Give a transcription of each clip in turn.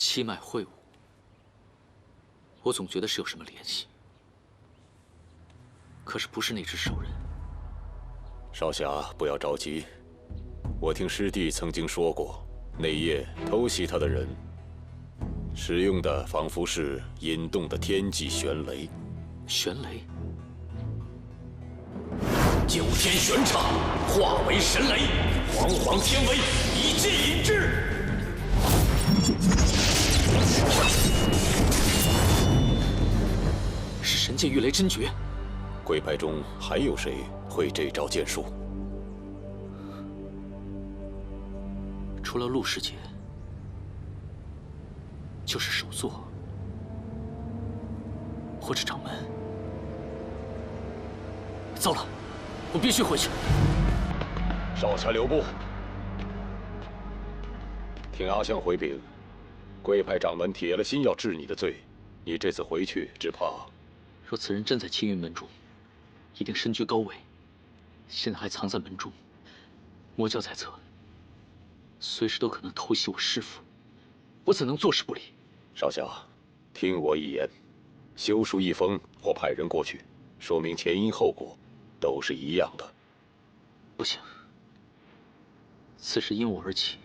七脉会晤，我总觉得是有什么联系，可是不是那只兽人。少侠，不要着急。我听师弟曾经说过，那夜偷袭他的人，使用的仿佛是引动的天际玄雷。玄雷，九天玄刹化为神雷，煌煌天威，以剑引之。 是神剑御雷真诀。贵派中还有谁会这招剑术？除了陆师姐，就是首座，或者掌门。糟了，我必须回去。少侠留步。听阿香回禀，贵派掌门铁了心要治你的罪，你这次回去只怕……若此人真在青云门中，一定身居高位，现在还藏在门中，魔教在侧，随时都可能偷袭我师父，我怎能坐视不理？少侠，听我一言，修书一封或派人过去，说明前因后果都是一样的。不行，此事因我而起，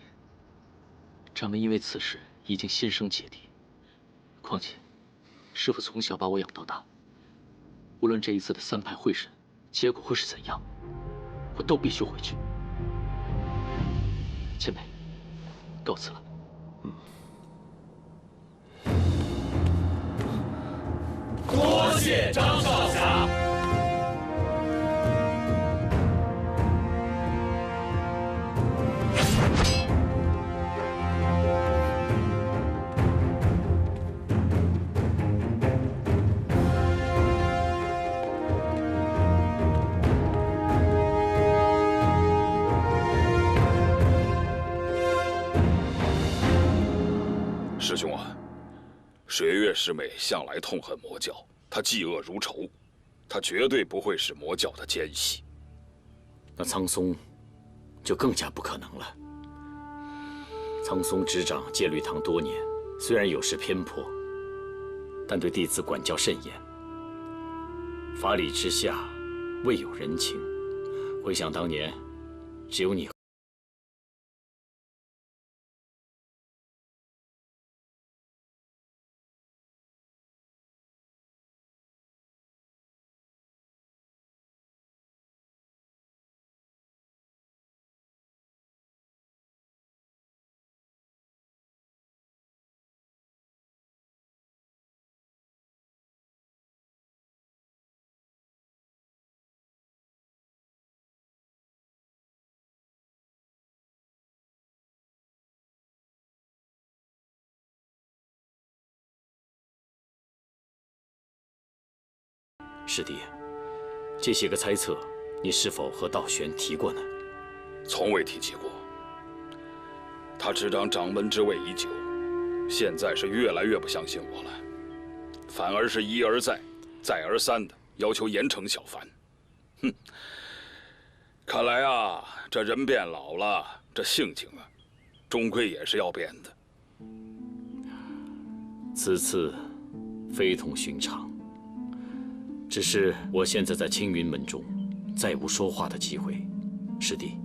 掌门因为此事已经心生芥蒂。况且，师父从小把我养到大。 无论这一次的3派会审结果会是怎样，我都必须回去。前辈，告辞了。多谢张少侠。师兄啊，水月师妹向来痛恨魔教，她嫉恶如仇，她绝对不会是魔教的奸细。那苍松就更加不可能了。苍松执掌戒律堂多年，虽然有失偏颇，但对弟子管教甚严。法理之下，未有人情。回想当年，只有你。师弟，这些个猜测，你是否和道玄提过呢？从未提起过。他执掌掌门之位已久，现在是越来越不相信我了，反而是一而再、再而三的要求严惩小凡。哼，看来啊，这人变老了，这性情啊，终归也是要变的。此次非同寻常。 只是我现在在青云门中，再无说话的机会。师弟，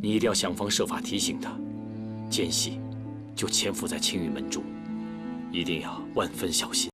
你一定要想方设法提醒他，奸细就潜伏在青云门中，一定要万分小心。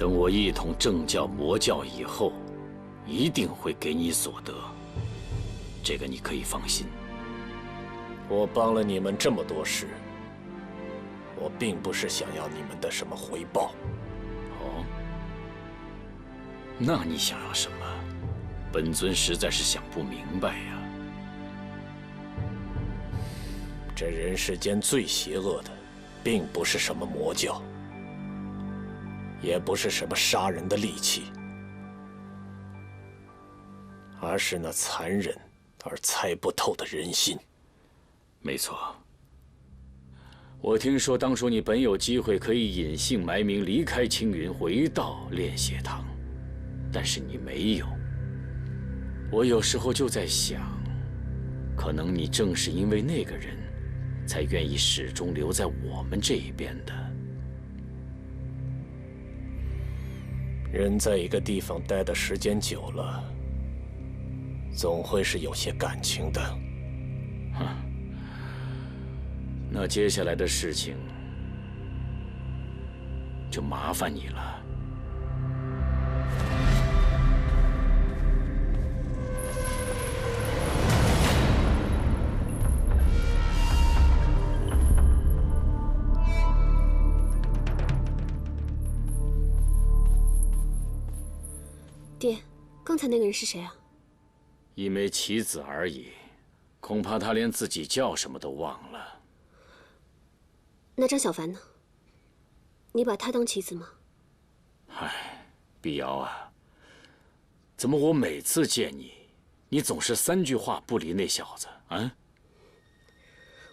等我一统正教、魔教以后，一定会给你所得，这个你可以放心。我帮了你们这么多事，我并不是想要你们的什么回报。哦，那你想要什么？本尊实在是想不明白呀。这人世间最邪恶的，并不是什么魔教，也不是什么杀人的利器，而是那残忍而猜不透的人心。没错，我听说当初你本有机会可以隐姓埋名离开青云，回到炼血堂，但是你没有。我有时候就在想，可能你正是因为那个人，才愿意始终留在我们这一边的。人在一个地方待的时间久了，总会是有些感情的。哼，那接下来的事情就麻烦你了。爹，刚才那个人是谁啊？一枚棋子而已，恐怕他连自己叫什么都忘了。那张小凡呢？你把他当棋子吗？唉，碧瑶啊，怎么我每次见你，你总是3句话不离那小子啊？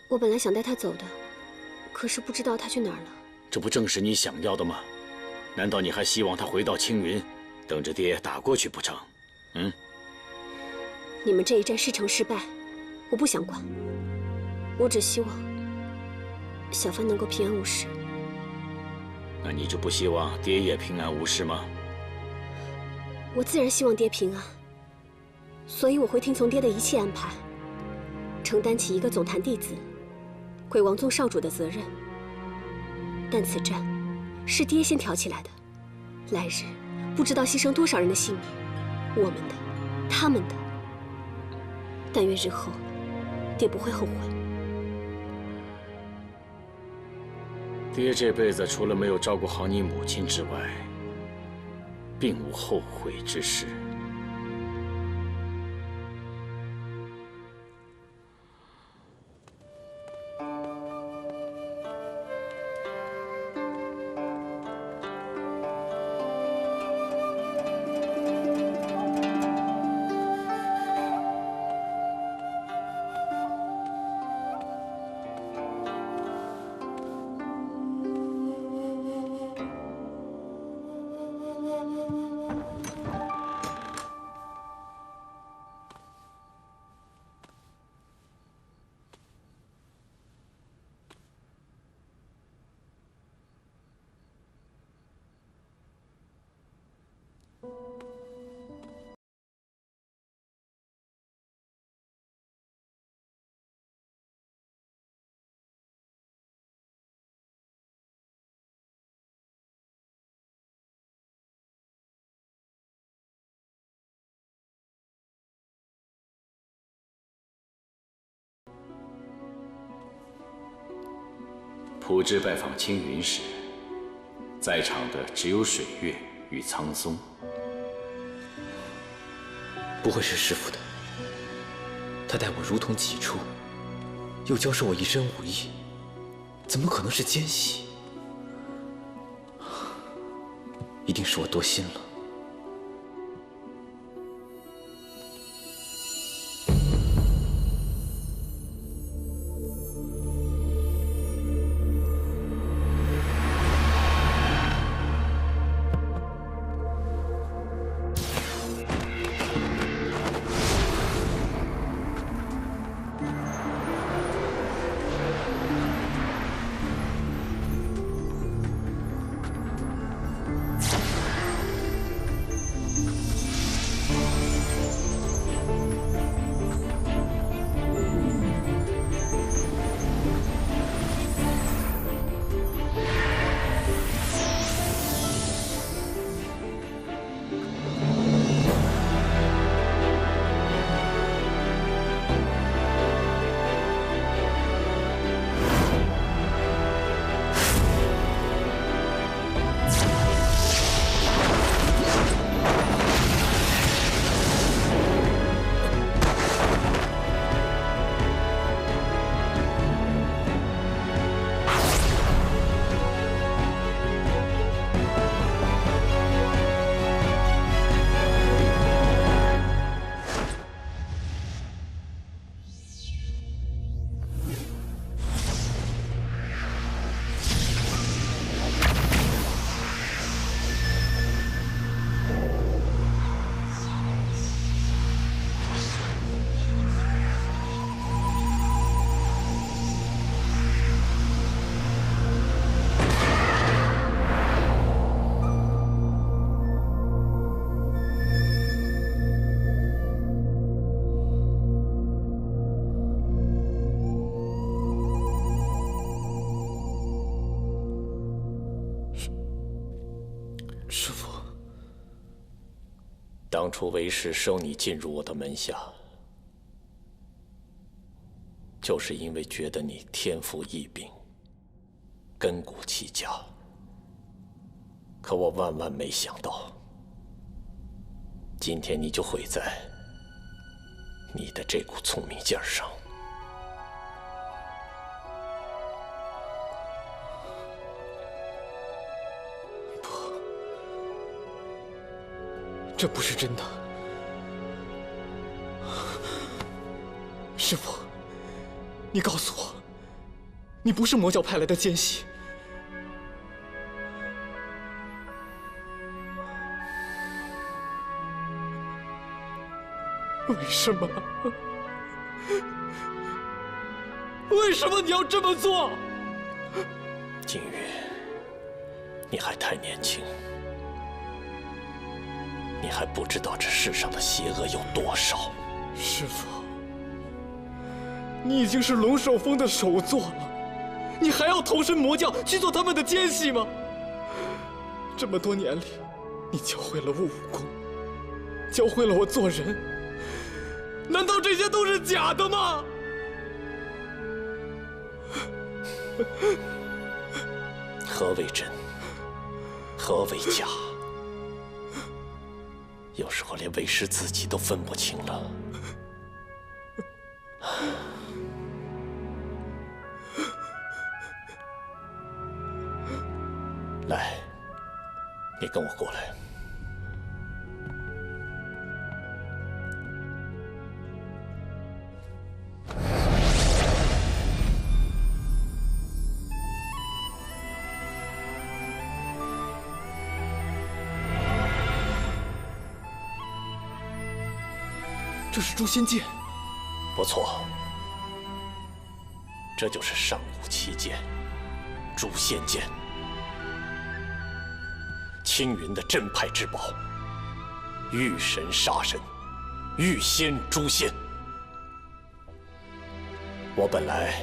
我本来想带他走的，可是不知道他去哪儿了。这不正是你想要的吗？难道你还希望他回到青云，等着爹打过去不成？嗯？你们这一战是成是败，我不想管。我只希望小凡能够平安无事。那你就不希望爹也平安无事吗？我自然希望爹平安，所以我会听从爹的一切安排，承担起一个总坛弟子、鬼王宗少主的责任。但此战是爹先挑起来的，来日不知道牺牲多少人的性命，我们的，他们的。但愿日后爹不会后悔。爹这辈子除了没有照顾好你母亲之外，并无后悔之事。普之拜访青云时，在场的只有水月与苍松。不会是师父的，他待我如同己出，又教授我一身武艺，怎么可能是奸细？一定是我多心了。当初为师收你进入我的门下，就是因为觉得你天赋异禀，根骨齐家。可我万万没想到，今天你就毁在你的这股聪明劲儿上。这不是真的，师父，你告诉我，你不是魔教派来的奸细。为什么？为什么你要这么做？景宇，你还太年轻。你还不知道这世上的邪恶有多少。师父，你已经是龙首峰的首座了，你还要投身魔教去做他们的奸细吗？这么多年里，你教会了我武功，教会了我做人，难道这些都是假的吗？何为真？何为假？有时候连为师自己都分不清了。来，你跟我过来。这是诛仙剑。不错，这就是上古奇剑——诛仙剑，青云的镇派之宝，遇神杀神，遇仙诛仙。我本来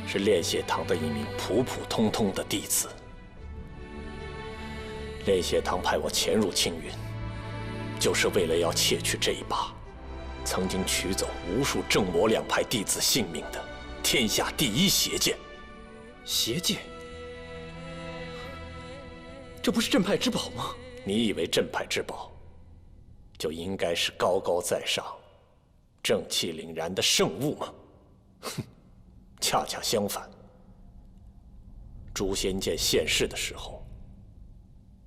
是炼血堂的一名普普通通的弟子，炼血堂派我潜入青云，就是为了要窃取这一把曾经取走无数正魔两派弟子性命的天下第一邪剑。邪剑？这不是镇派之宝吗？你以为镇派之宝就应该是高高在上、正气凛然的圣物吗？哼，恰恰相反。诛仙剑现世的时候，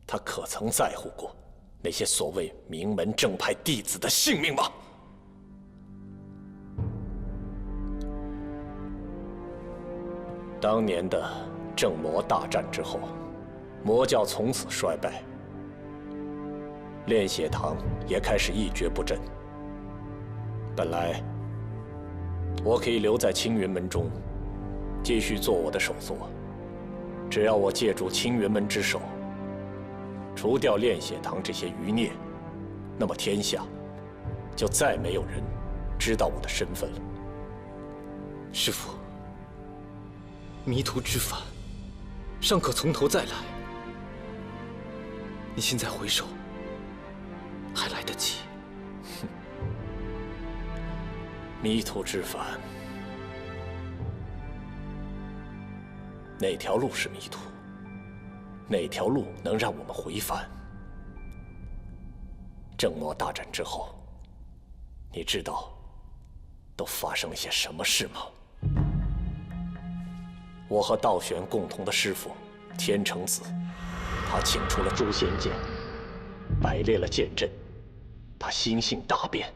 他可曾在乎过那些所谓名门正派弟子的性命吗？当年的正魔大战之后，魔教从此衰败，炼血堂也开始一蹶不振。本来我可以留在青云门中，继续做我的首座。只要我借助青云门之手，除掉炼血堂这些余孽，那么天下就再没有人知道我的身份了。师父，迷途知返，尚可从头再来。你现在回首，还来得及。迷途知返，哪条路是迷途？哪条路能让我们回返？正魔大战之后，你知道都发生了些什么事吗？我和道玄共同的师父天成子，他请出了诛仙剑，摆列了剑阵，他心性大变，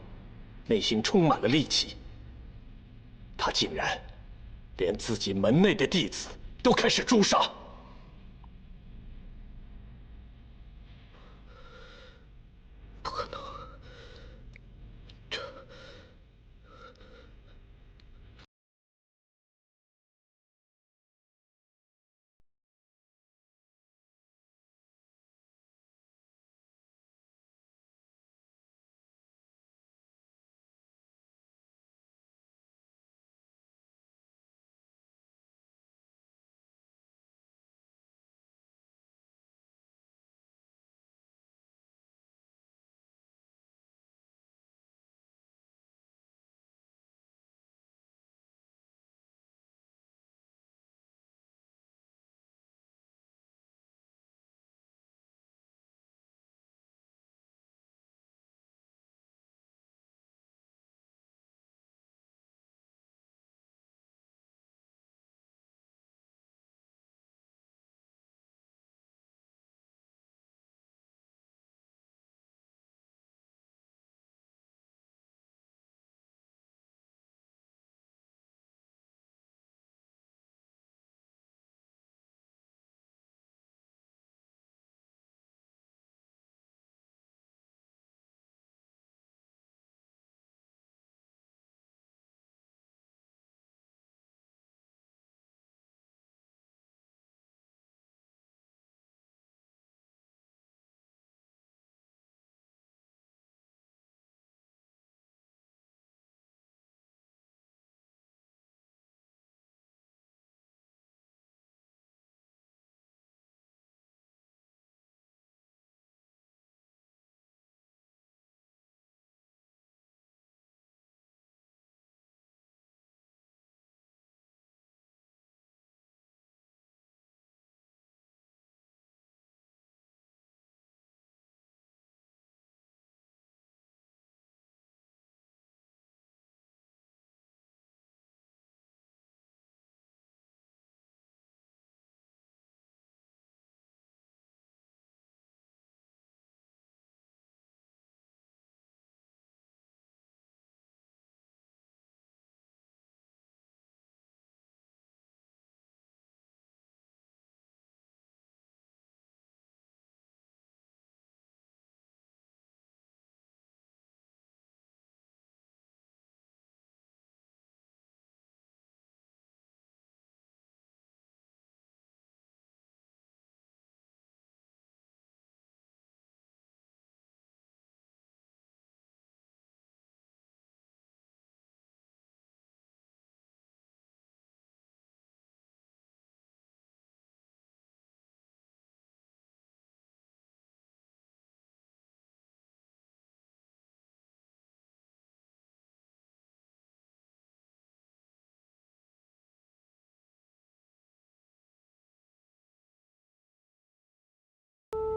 内心充满了戾气。他竟然连自己门内的弟子都开始诛杀。不可能。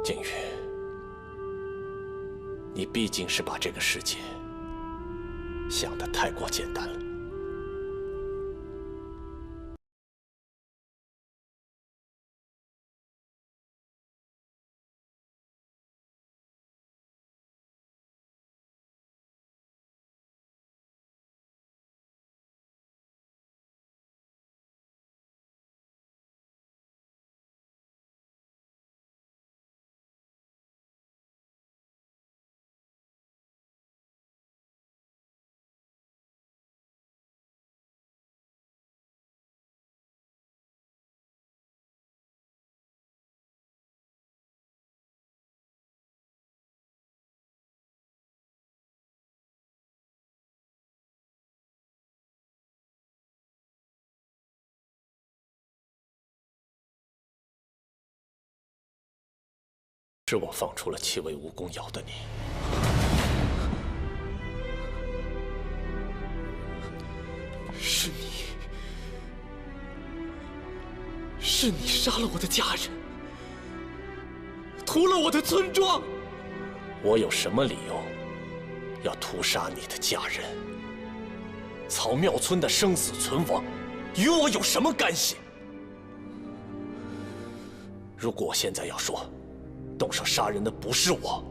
景宇，你毕竟是把这个世界想得太过简单了。是我放出了7尾蜈蚣咬的你。是你杀了我的家人，屠了我的村庄。我有什么理由要屠杀你的家人？曹庙村的生死存亡，与我有什么干系？如果我现在要说，动手杀人的不是我，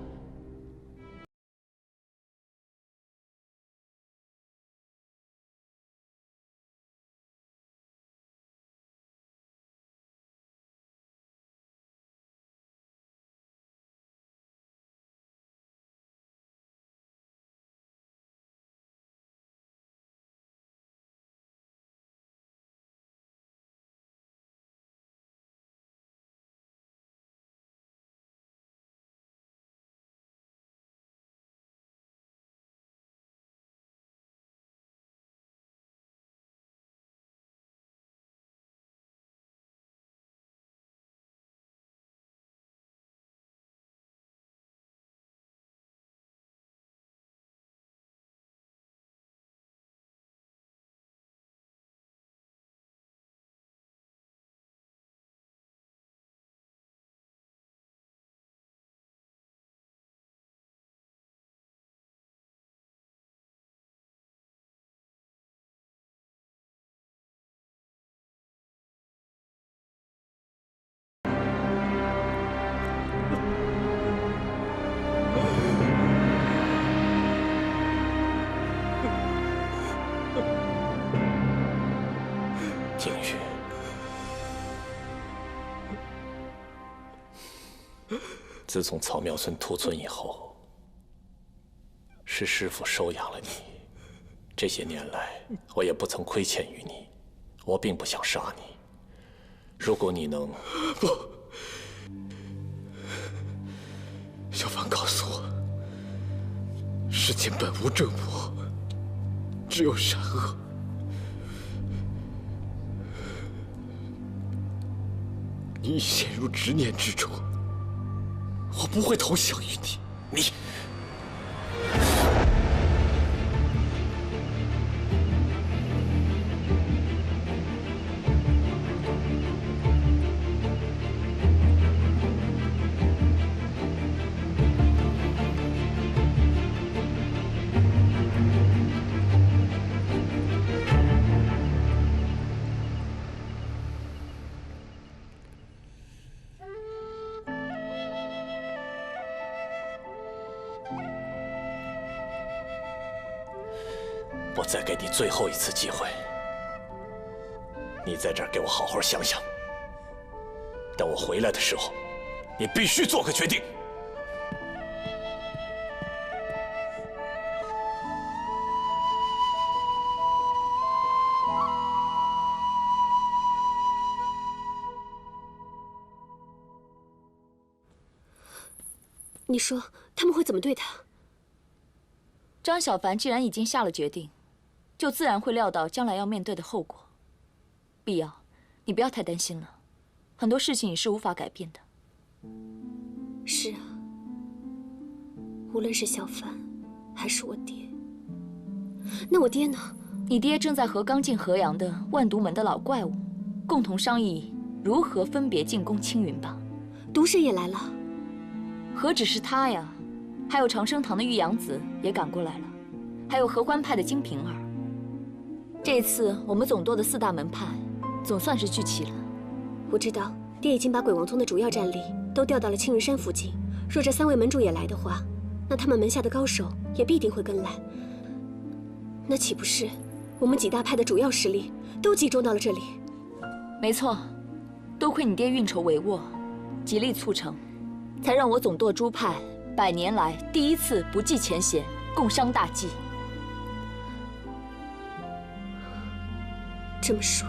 景宇，自从曹庙村屠村以后，是师父收养了你。这些年来，我也不曾亏欠于你。我并不想杀你。如果你能……不，小凡告诉我，世间本无正魔，只有善恶。你已陷入执念之中，我不会投降于你。你，我再给你最后一次机会，你在这儿给我好好想想。等我回来的时候，你必须做个决定。你说他们会怎么对他？张小凡既然已经下了决定，就自然会料到将来要面对的后果。碧瑶，你不要太担心了，很多事情你是无法改变的。是啊，无论是小凡，还是我爹。那我爹呢？你爹正在和刚进河阳的万毒门的老怪物共同商议如何分别进攻青云吧。毒神也来了。何止是他呀，还有长生堂的玉阳子也赶过来了，还有合欢派的金瓶儿。这次我们总舵的4大门派，总算是聚齐了。我知道，爹已经把鬼王宗的主要战力都调到了青云山附近。若这3位门主也来的话，那他们门下的高手也必定会跟来。那岂不是我们几大派的主要实力都集中到了这里？没错，多亏你爹运筹帷幄，极力促成，才让我总舵诸派100年来第一次不计前嫌，共商大计。这么说，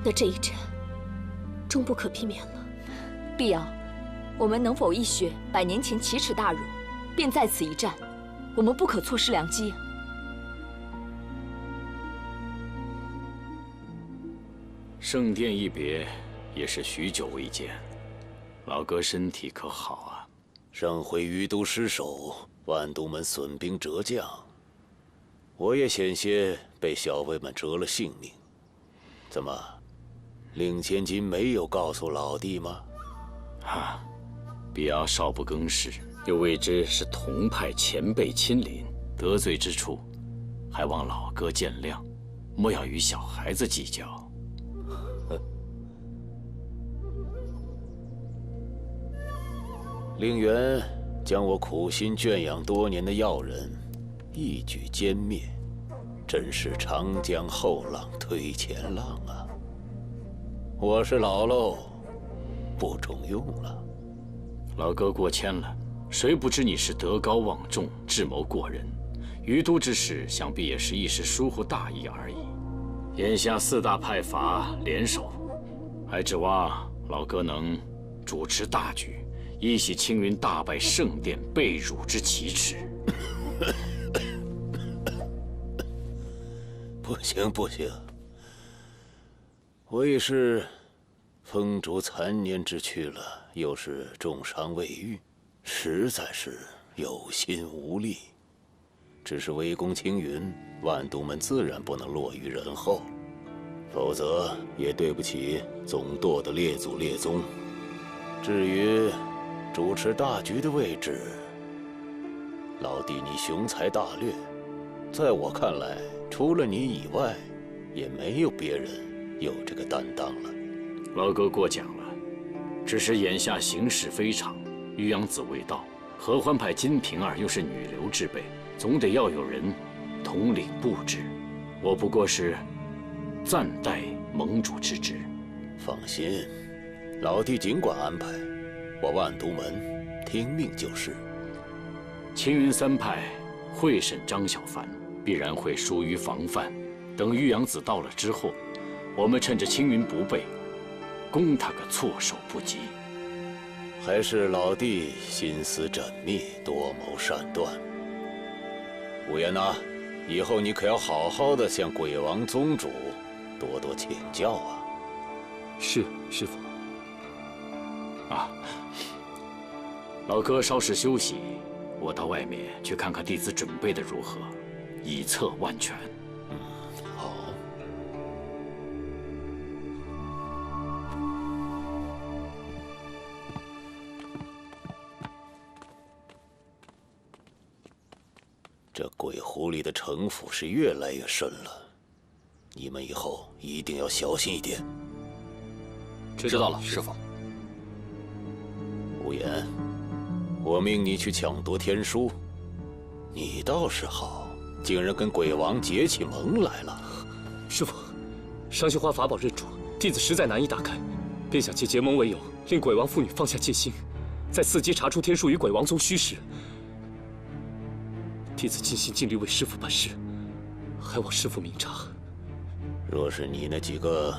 那这一战终不可避免了。碧瑶，我们能否一雪100年前奇耻大辱，便在此一战？我们不可错失良机。圣殿一别，也是许久未见，老哥身体可好啊？上回余都失守，万都门损兵折将，我也险些被小辈们折了性命。怎么，令千金没有告诉老弟吗？碧瑶少不更事，又未知是同派前辈亲临，得罪之处，还望老哥见谅，莫要与小孩子计较。令元将我苦心圈养多年的药人一举歼灭，真是长江后浪推前浪啊！我是老喽，不中用了。老哥过谦了，谁不知你是德高望重，智谋过人？余都之事，想必也是一时疏忽大意而已。眼下4大派阀联手，还指望老哥能主持大局，一洗青云大败圣殿被辱之奇耻。不行不行，我已是风烛残年之躯了，又是重伤未愈，实在是有心无力。只是围攻青云，万都门自然不能落于人后，否则也对不起总舵的列祖列宗。至于主持大局的位置，老弟你雄才大略，在我看来，除了你以外，也没有别人有这个担当了。老哥过奖了，只是眼下形势非常，玉阳子未到，合欢派金瓶儿又是女流之辈，总得要有人统领布置。我不过是暂代盟主之职。放心，老弟尽管安排，我万都门听命就是。青云3派会审张小凡，必然会疏于防范。等玉阳子到了之后，我们趁着青云不备，攻他个措手不及。还是老弟心思缜密，多谋善断。无言呐，以后你可要好好的向鬼王宗主多多请教啊。是，师父。老哥稍事休息，我到外面去看看弟子准备的如何，以策万全。好。这鬼狐狸的城府是越来越深了，你们以后一定要小心一点。知道了，师父。无言，我命你去抢夺天书，你倒是好，竟然跟鬼王结起盟来了。师父，伤心花法宝认主，弟子实在难以打开，便想借结盟为由，令鬼王父女放下戒心，再伺机查出天书与鬼王宗虚实。弟子尽心尽力为师父办事，还望师父明察。若是你那几个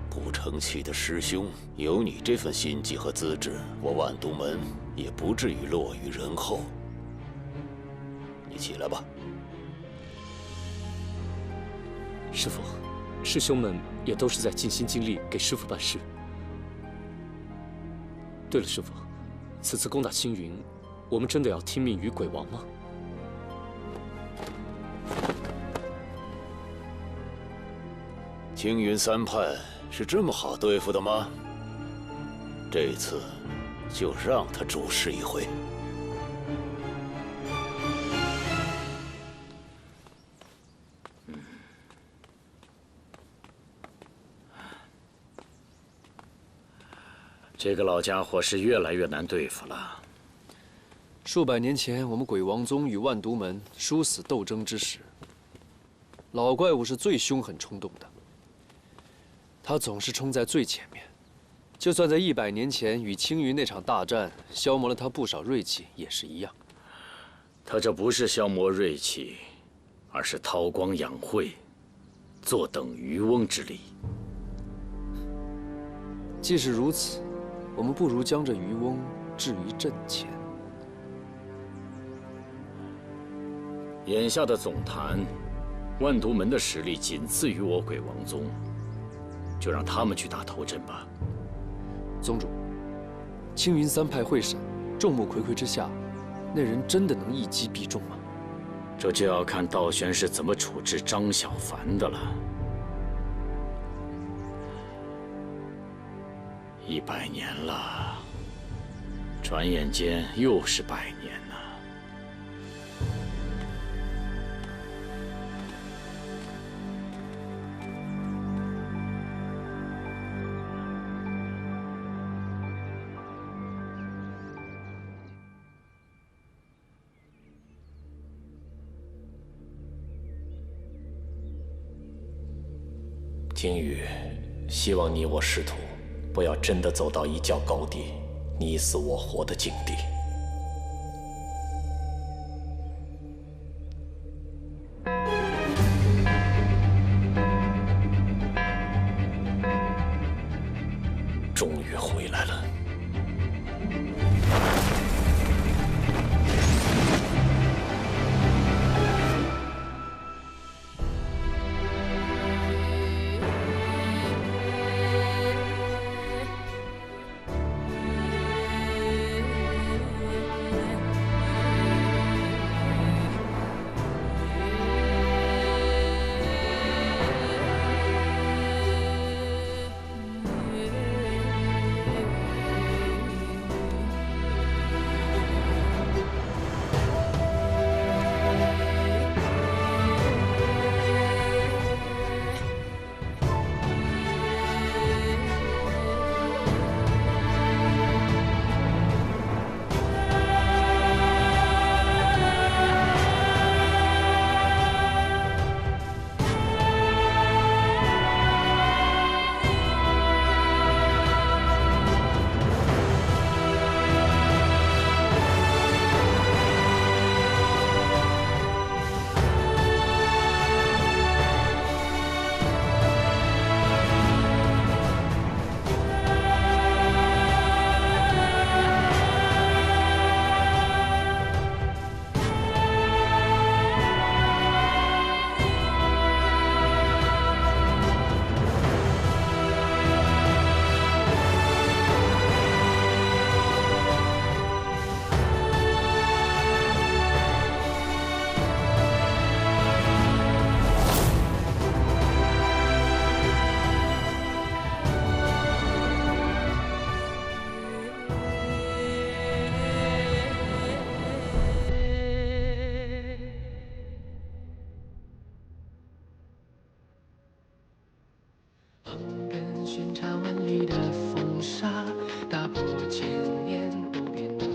不成器的师兄有你这份心计和资质，我万都门也不至于落于人后。你起来吧。师父，师兄们也都是在尽心尽力给师父办事。对了，师父，此次攻打青云，我们真的要听命于鬼王吗？青云3派是这么好对付的吗？这次就让他主事一回。这个老家伙是越来越难对付了。数百年前，我们鬼王宗与万毒门殊死斗争之时，老怪物是最凶狠冲动的。他总是冲在最前面，就算在100年前与青云那场大战消磨了他不少锐气，也是一样。他这不是消磨锐气，而是韬光养晦，坐等渔翁之利。既是如此，我们不如将这渔翁置于阵前。眼下的总坛，万毒门的实力仅次于我鬼王宗，就让他们去打头阵吧。宗主，青云3派会审，众目睽睽之下，那人真的能一击必中吗？这就要看道玄是怎么处置张小凡的了。100年了，转眼间又是100年呢。金羽，希望你我师徒不要真的走到一较高低、你死我活的境地。终于回来了。巡查万里的风沙，打破千年不变的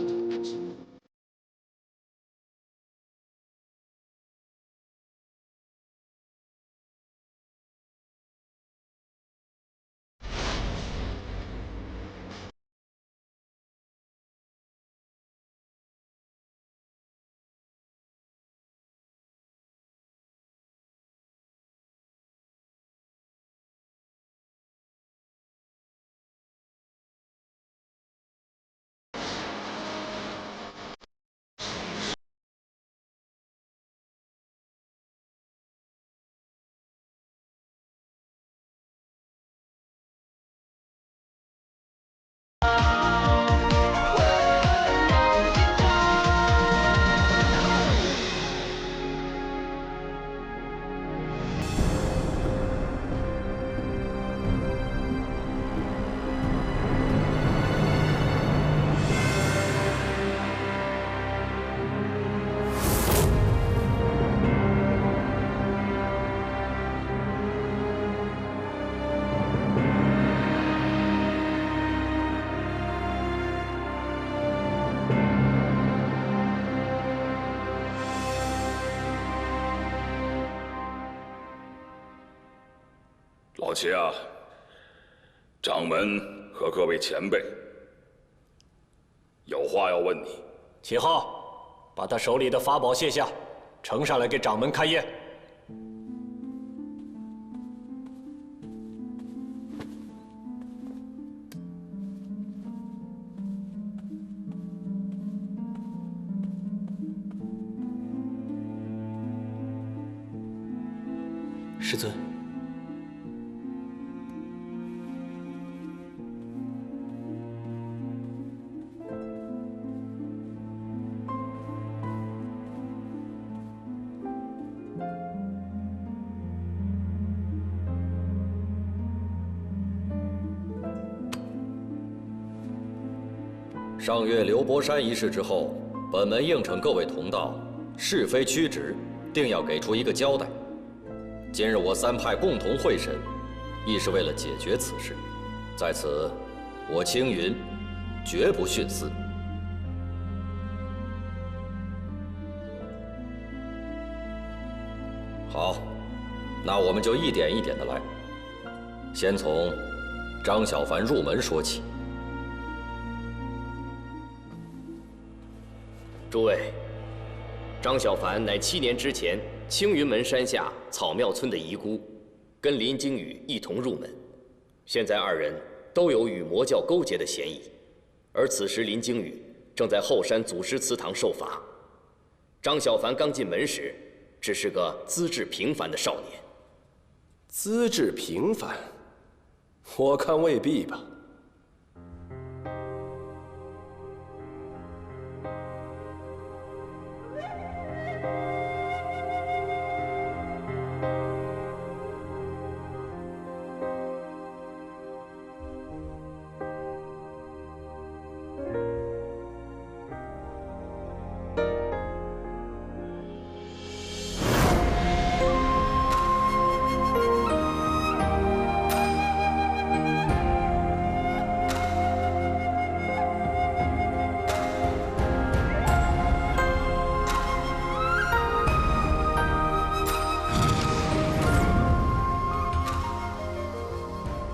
老齐啊，掌门和各位前辈有话要问你。齐浩，把他手里的法宝卸下，呈上来给掌门开验。师尊，上月刘伯山一事之后，本门应承各位同道，是非曲直，定要给出一个交代。今日我三派共同会审，亦是为了解决此事。在此，我青云绝不徇私。好，那我们就一点一点的来，先从张小凡入门说起。诸位，张小凡乃7年之前青云门山下草庙村的遗孤，跟林惊羽一同入门。现在二人都有与魔教勾结的嫌疑，而此时林惊羽正在后山祖师祠堂受罚。张小凡刚进门时，只是个资质平凡的少年。资质平凡，我看未必吧。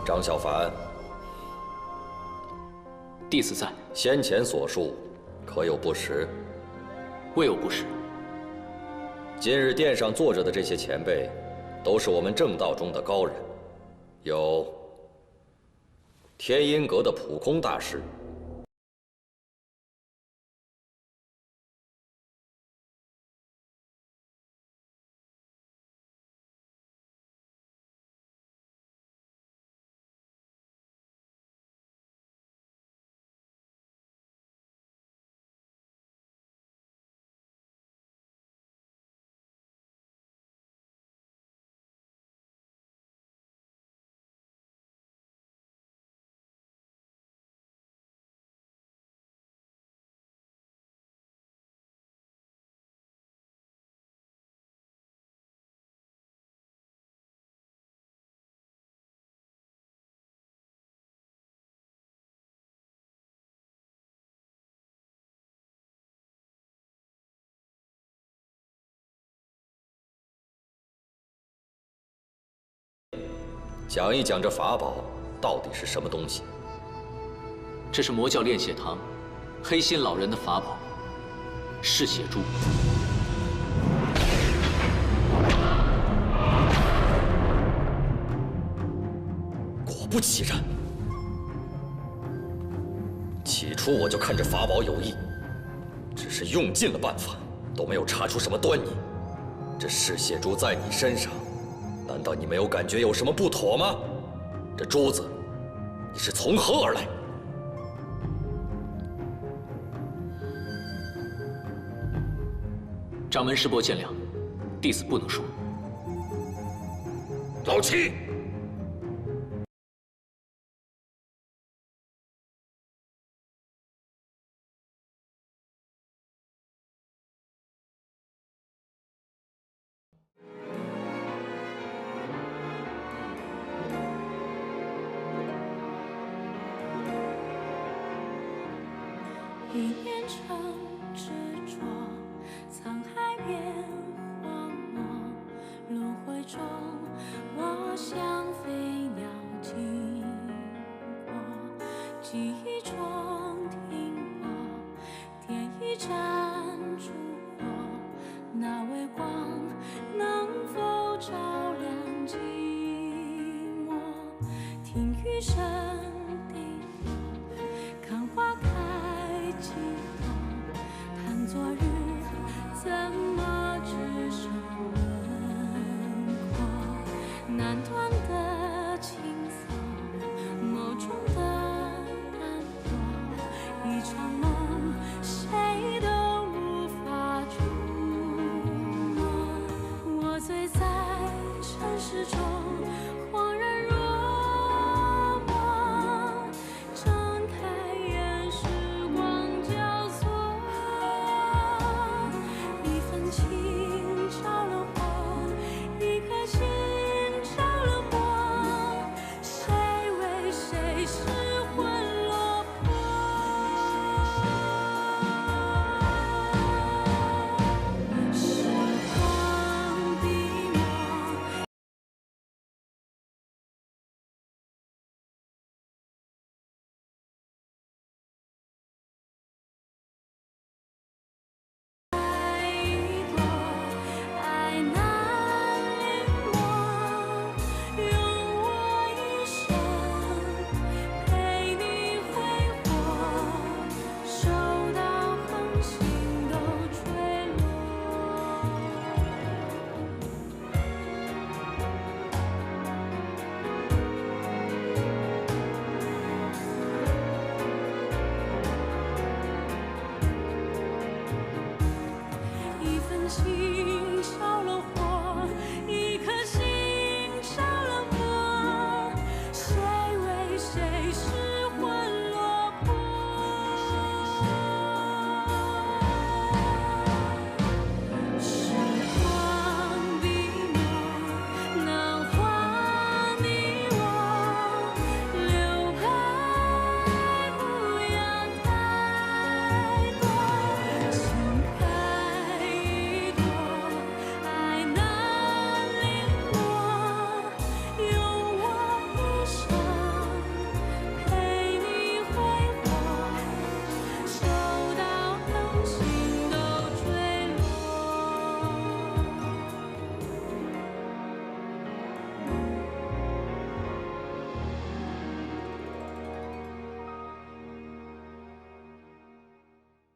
张小凡，弟子在。先前所述，可有不实？未有不实。今日殿上坐着的这些前辈，都是我们正道中的高人，有天音阁的普空大师，讲一讲这法宝到底是什么东西。这是魔教炼血堂黑心老人的法宝——噬血珠。果不其然，起初我就看这法宝有异，只是用尽了办法，都没有查出什么端倪。这噬血珠在你身上，难道你没有感觉有什么不妥吗？这珠子，你是从何而来？掌门师伯见谅，弟子不能说。老七，一念成执着，沧海变荒漠，轮回中，我像飞鸟。记忆中停泊，点一盏烛火，那微光能否照亮寂寞？听雨声滴落，看花开几朵，谈昨日怎么只剩轮廓，难断。